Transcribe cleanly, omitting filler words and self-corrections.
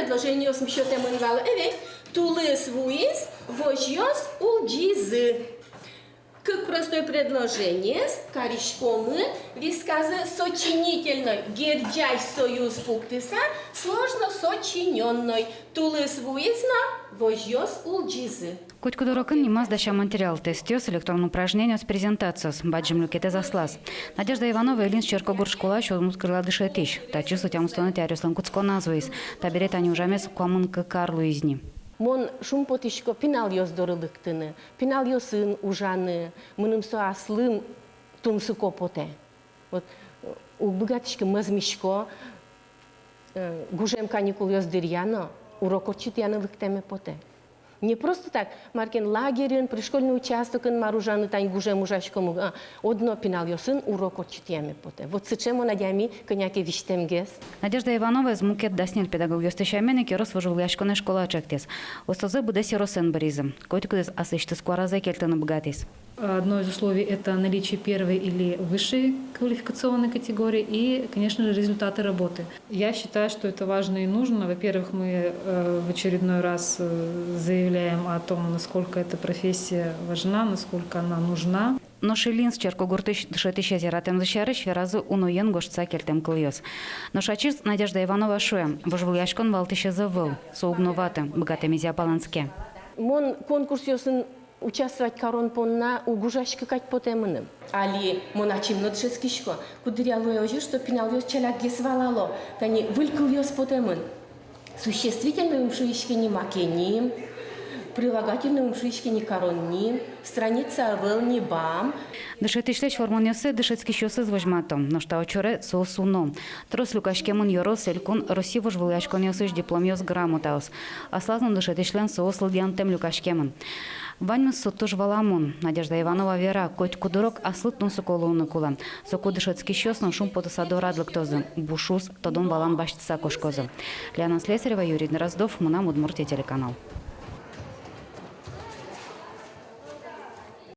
предложение смещёте манвал. Evet, тулыс вуис, вожьёс улджизы. Как простое предложение, корешкомы, висказы сочинительной, герджай союз пуктыса, сложно сочиненной, тулыс вуизна, вожьёс улджизы. Коть кудорокын немаз даща материал тестёс электронный упражнение с презентацией, баджим люкете заслаз. Надежда Иванова Элин с Черкогор школа щелмут крыла дышетищ. Тачи сутям станет ярюслам куцко назвоис. Таберет они ужамес комын к Карлу изни. Мон шум потишко пинал ёс дорылыктыны, пинал ёсын ужаны, мынымсо аслым тумсыко поте. Вот у богатишко мазмишко гужем каникул ёс дырьяно, урокочит яны лыктеме поте. Не просто так, маркен лагерен, пришкольный участок, маружаны тань гужем ужашкому, одно пинал ёсын, урокочит яме поте. Вот сычемо надями коняки виштемгес. Надежда Иванова из мукет даснил педагог ёстышамене, керос вожил яшконе школа чектес. Остазы буде сиросен баризм. Коть кудес асыштыс куараза кельтаны богатис. Одно из условий – это наличие первой или высшей квалификационной категории и, конечно же, результаты работы. Я считаю, что это важно и нужно. Во-первых, мы в очередной раз заявляем о том, насколько эта профессия важна, насколько она нужна. Но Шилин с Черкогортыш дышетыще зиратем защарыш веразы уноен гошца кельтем кыльёс. Но шачиз Надежда Иванова шуя, вожил яшкон валтыще завыл, соугноваты, богатыми зиапаланске. Мон конкурс ёсын участвовать корон понна угужашка кать потемыным. Али моначимно дшескишко, кудыряло ёжи, что пинал ёс челак гесвалало, тани вылькал ёс потемын. Существительное умшуишки не макеним, прилагательное умшуишки не коронним, страница вел не бам. Дышетышлеч формонёсы дышецкий щёсы звожматом, но что очоре соусуном. Трос люкашкемон ёрос элькун Росси вожвыл яшкон ёсыш диплом ёс грамотаус. Аслазан дышетышлен соус ладьянтем люкашкемон. Ваньмыз соттуж валамун. Надежда Иванова вера, коть кудурок аслыттун соколуны кулан. Соку дышецкий щёснон шум потасадо радлыктозы. Бушус тодон валан баштыса кошкозы. Леонид Слесарева, Юрий Дроздов, Мунам Удмуртия телеканал.